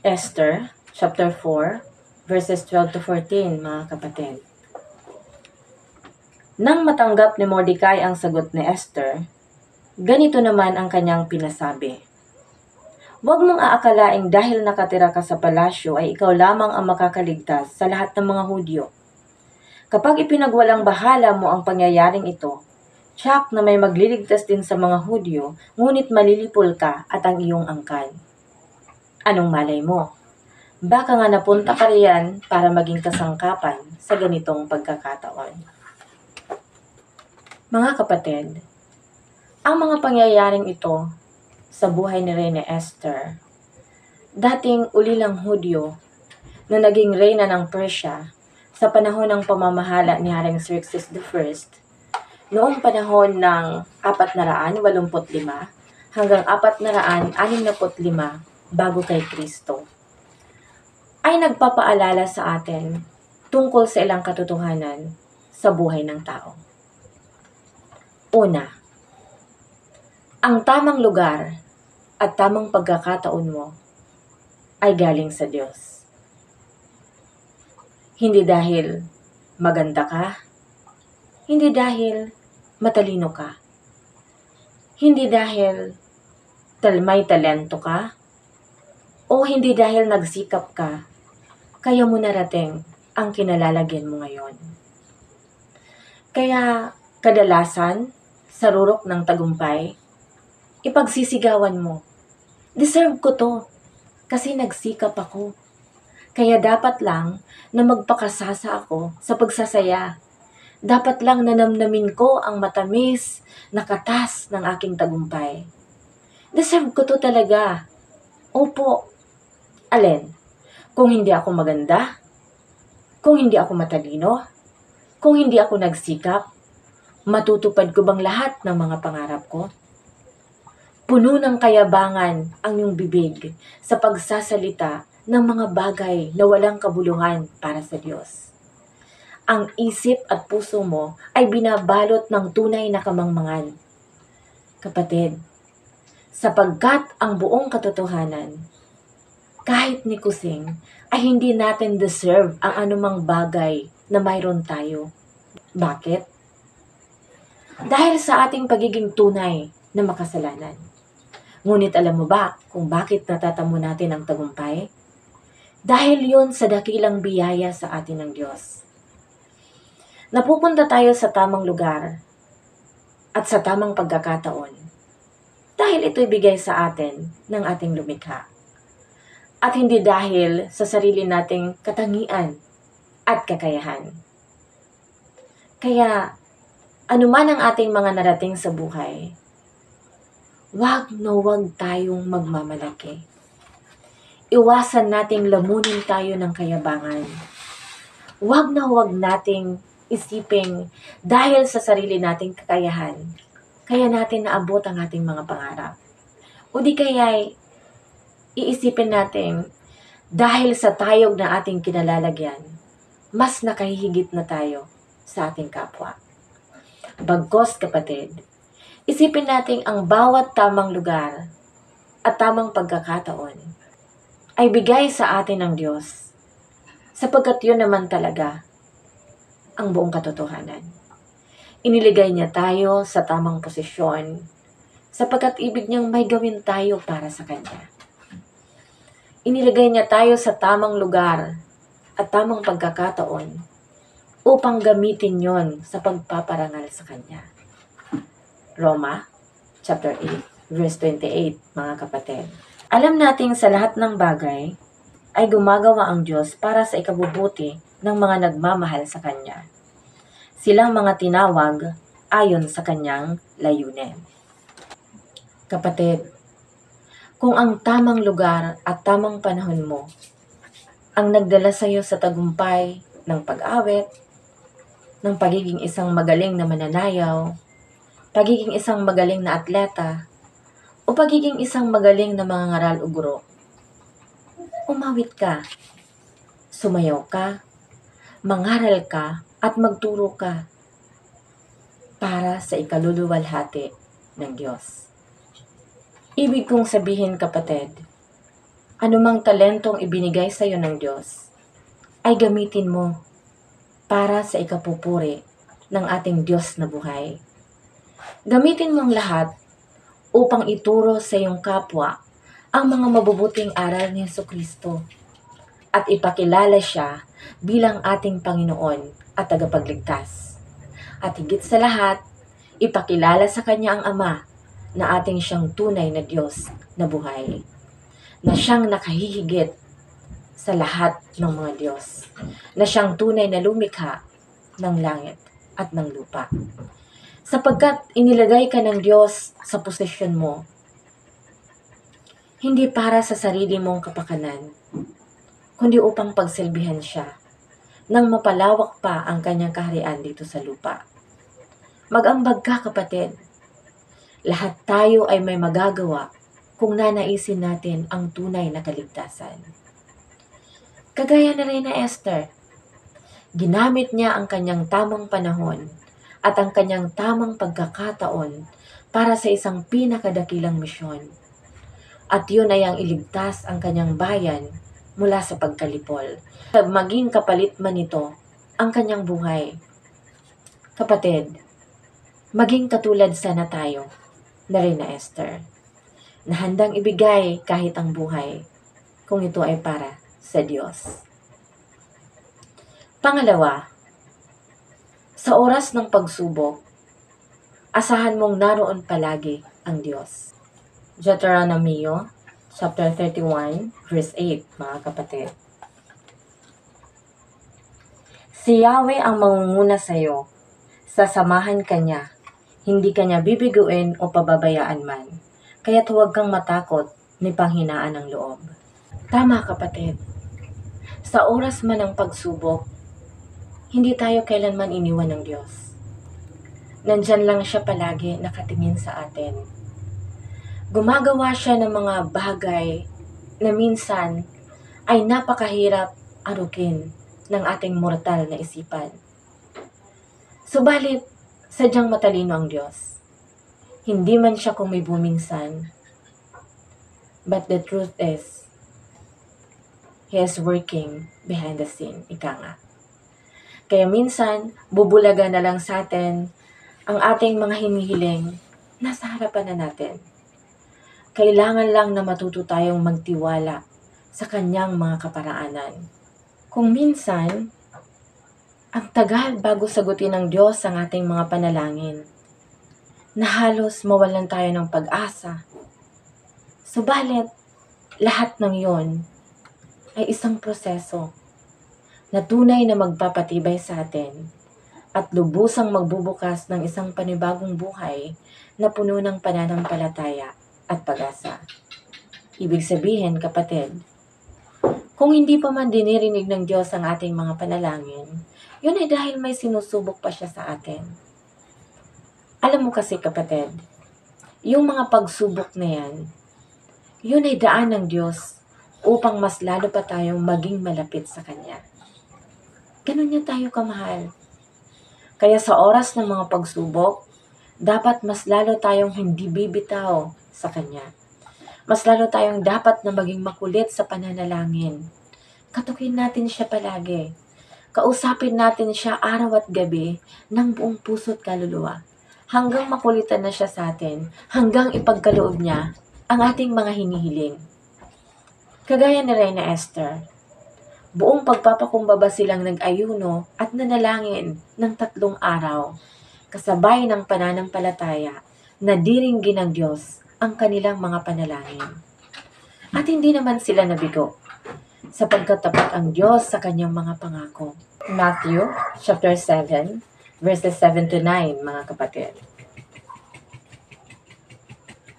Esther, chapter 4, verses 12 to 14, mga kapatid. Nang matanggap ni Mordecai ang sagot ni Esther, ganito naman ang kanyang pinasabi. Huwag mong aakalaing dahil nakatira ka sa palasyo ay ikaw lamang ang makakaligtas sa lahat ng mga Hudyo. Kapag ipinagwalang bahala mo ang pangyayaring ito, tiyak na may magliligtas din sa mga Hudyo, ngunit malilipol ka at ang iyong angkan. Anong malay mo? Baka nga napunta ka riyan para maging kasangkapan sa ganitong pagkakataon. Mga kapatid, ang mga pangyayaring ito sa buhay ni Reyna Esther, dating ulilang Hudyo na naging reyna ng Persia sa panahon ng pamamahala ni Haring Xerxes I, noong panahon ng 485 hanggang 465 bago kay Kristo, ay nagpapaalala sa atin tungkol sa ilang katotohanan sa buhay ng tao. Una, ang tamang lugar at tamang pagkakataon mo ay galing sa Diyos. Hindi dahil maganda ka, hindi dahil matalino ka, hindi dahil may talento ka, o hindi dahil nagsikap ka, kaya mo narating ang kinalalagyan mo ngayon. Kaya kadalasan, sa rurok ng tagumpay, ipagsisigawan mo, deserve ko to, kasi nagsikap ako. Kaya dapat lang na magpakasasa ako sa pagsasaya. Dapat lang nanamnamin ko ang matamis na katas ng aking tagumpay. Deserve ko to talaga. Opo. Alin? Kung hindi ako maganda, kung hindi ako matalino, kung hindi ako nagsikap, matutupad ko bang lahat ng mga pangarap ko? Puno ng kayabangan ang iyong bibig sa pagsasalita ng mga bagay na walang kabuluhan para sa Diyos. Ang isip at puso mo ay binabalot ng tunay na kamangmangan. Kapatid, sapagkat ang buong katotohanan, kahit ni kusing, ay hindi natin deserve ang anumang bagay na mayroon tayo. Bakit? Dahil sa ating pagiging tunay na makasalanan. Ngunit alam mo ba kung bakit natatamo natin ang tagumpay? Dahil yon sa dakilang biyaya sa atin ng Diyos. Napupunta tayo sa tamang lugar at sa tamang pagkakataon dahil ito'y bigay sa atin ng ating lumikha. At hindi dahil sa sarili nating katangian at kakayahan. Kaya, anuman ang ating mga narating sa buhay, wag tayong magmamalaki. Iwasan nating lamunin tayo ng kayabangan. Wag nating isiping dahil sa sarili nating kakayahan, kaya natin naabot ang ating mga pangarap. O di kaya'y iisipin natin dahil sa tayog na ating kinalalagyan, mas nakahihigit na tayo sa ating kapwa. Bagkus kapatid, isipin natin ang bawat tamang lugar at tamang pagkakataon ay bigay sa atin ng Diyos, sapagkat yun naman talaga ang buong katotohanan. Iniligay niya tayo sa tamang posisyon, sapagkat ibig niyang may gawin tayo para sa Kanya. Iniligay niya tayo sa tamang lugar at tamang pagkakataon upang gamitin yon sa pagpaparangal sa Kanya. Roma, chapter 8, verse 28, mga kapatid. Alam nating sa lahat ng bagay ay gumagawa ang Diyos para sa ikabubuti ng mga nagmamahal sa Kanya. Silang mga tinawag ayon sa Kanyang layunin. Kapatid, kung ang tamang lugar at tamang panahon mo ang nagdala sa iyo sa tagumpay ng pag-awit, ng pagiging isang magaling na mananayaw, pagiging isang magaling na atleta, o pagiging isang magaling na mangangaral o guro, umawit ka, sumayaw ka, mangaral ka, at magturo ka para sa ikaluluwalhati ng Diyos. Ibig kong sabihin, kapatid, Anumang talentong ibinigay sa iyo ng Diyos ay gamitin mo para sa ikapupuri ng ating Diyos na buhay. Gamitin mo ang lahat upang ituro sa iyong kapwa ang mga mabubuting aral ni Jesucristo at ipakilala siya bilang ating Panginoon at tagapagligtas. At higit sa lahat, ipakilala sa Kanya ang Ama na ating siyang tunay na Diyos na buhay, na siyang nakahihigit sa lahat ng mga Diyos, na siyang tunay na lumikha ng langit at ng lupa. Sapagkat inilagay ka ng Diyos sa posisyon mo, hindi para sa sarili mong kapakanan, kundi upang pagsilbihan siya nang mapalawak pa ang kanyang kaharian dito sa lupa. Mag-ambag ka, kapatid. Lahat tayo ay may magagawa kung nanaisin natin ang tunay na kaligtasan. Kagaya na rin na Esther, ginamit niya ang kanyang tamang panahon at ang kanyang tamang pagkakataon para sa isang pinakadakilang misyon. At yun ay ang iligtas ang kanyang bayan mula sa pagkalipol. Maging kapalit man ito ang kanyang buhay. Kapatid, maging katulad sana tayo na rin na Esther, na handang ibigay kahit ang buhay kung ito ay para sa Diyos. Pangalawa, sa oras ng pagsubok, asahan mong naroon palagi ang Diyos. Deuteronomy chapter 31, verse 8, mga kapatid. Si Yahweh ang mangunguna sa iyo, sasamahan ka niya, hindi ka niya bibiguin o pababayaan man, kaya't huwag kang matakot ni panghinaan ng loob. Tama, kapatid. Sa oras man ng pagsubok, hindi tayo kailanman iniwan ng Diyos. Nandyan lang siya palagi nakatingin sa atin. Gumagawa siya ng mga bagay na minsan ay napakahirap arukin ng ating mortal na isipan. Subalit, sadyang matalino ang Diyos. Hindi man siya kumibuminsan. But the truth is, He is working behind the scene. Ika nga. Kaya minsan, bubulaga na lang sa atin ang ating mga hinihiling nasa harapan na natin. Kailangan lang na matuto tayong magtiwala sa kanyang mga kaparaanan. Kung minsan, ang tagal bago sagutin ng Diyos ang ating mga panalangin, na halos mawalan tayo ng pag-asa. Subalit, lahat ng yon ay isang proseso na tunay na magpapatibay sa atin at lubusang magbubukas ng isang panibagong buhay na puno ng pananampalataya at pag-asa. Ibig sabihin, kapatid, kung hindi pa man dinirinig ng Diyos ang ating mga panalangin, yun ay dahil may sinusubok pa siya sa atin. Alam mo kasi, kapatid, yung mga pagsubok na yan, yun ay daan ng Diyos upang mas lalo pa tayong maging malapit sa Kanya. Ganun niya tayo kamahal. Kaya sa oras ng mga pagsubok, dapat mas lalo tayong hindi bibitaw sa Kanya. Mas lalo tayong dapat na maging makulit sa pananalangin. Katukin natin siya palagi. Kausapin natin siya araw at gabi ng buong puso't kaluluwa. Hanggang makulitan na siya sa atin, hanggang ipagkaloob niya ang ating mga hinihiling. Kagaya ni Reyna Esther, buong pagpapakumbaba silang nag-ayuno at nanalangin ng 3 araw, kasabay ng pananampalataya na diringgin ng Diyos ang kanilang mga panalangin. At hindi naman sila nabigo, sapagkat tapat ang Diyos sa kanyang mga pangako. Matthew chapter 7, verses 7 to 9, mga kapatid.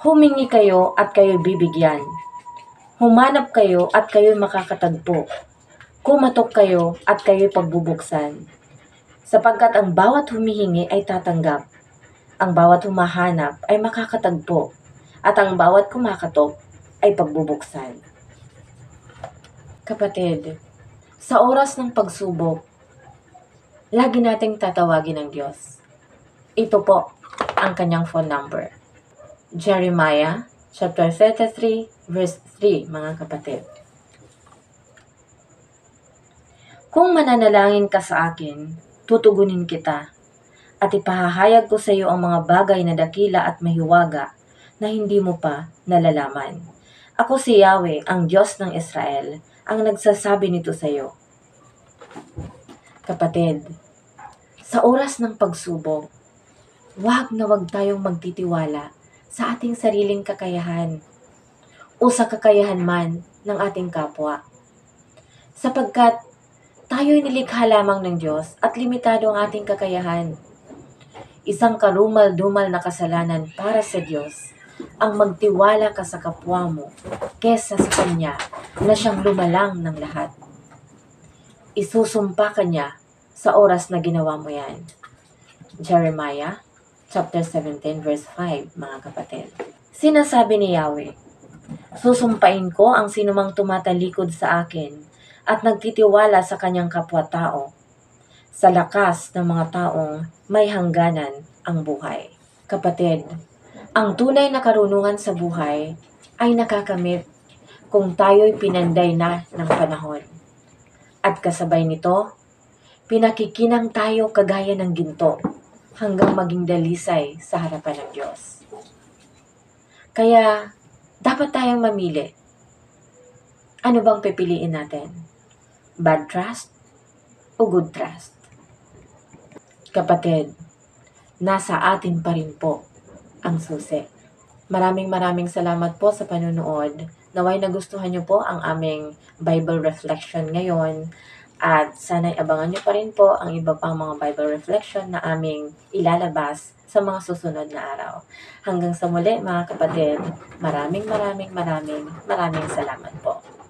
Humingi kayo at kayo bibigyan. Humanap kayo at kayo makakatagpo. Kumatok kayo at kayo pagbubuksan. Sapagkat ang bawat humihingi ay tatanggap. Ang bawat humahanap ay makakatagpo. At ang bawat kumakatok ay pagbubuksan. Kapatid, sa oras ng pagsubok, lagi nating tatawagin ng Diyos. Ito po ang kanyang phone number. Jeremiah chapter 33, verse 3, mga kapatid. Kung mananalangin ka sa akin, tutugunin kita, at ipahahayag ko sa iyo ang mga bagay na dakila at mahiwaga na hindi mo pa nalalaman. Ako si Yahweh, ang Diyos ng Israel, ang nagsasabi nito sa iyo. Kapatid, sa oras ng pagsubok, wag tayong magtitiwala sa ating sariling kakayahan o sa kakayahan man ng ating kapwa. Sapagkat tayo'y nilikha lamang ng Diyos at limitado ang ating kakayahan. Isang karumal-dumal na kasalanan para sa Diyos ang magtiwala ka sa kapwa mo kesa sa Kanya na siyang lumalang ng lahat. Isusumpa ka niya sa oras na ginawa mo yan. Jeremiah chapter 17 verse 5, mga kapatid. Sinasabi ni Yahweh, susumpain ko ang sinumang tumatalikod sa akin at nagtitiwala sa kanyang kapwa-tao, sa lakas ng mga taong may hangganan ang buhay. Kapatid, ang tunay na karunungan sa buhay ay nakakamit kung tayo'y pinanday na ng panahon. At kasabay nito, pinakikinang tayo kagaya ng ginto hanggang maging dalisay sa harapan ng Diyos. Kaya, dapat tayong mamili. Ano bang pipiliin natin? Bad trust o good trust? Kapatid, nasa atin pa rin po ang susi. Maraming salamat po sa panunood. Naway nagustuhan niyo po ang aming Bible reflection ngayon. At sana'y abangan niyo pa rin po ang iba pang mga Bible reflection na aming ilalabas sa mga susunod na araw. Hanggang sa muli mga kapatid, maraming salamat.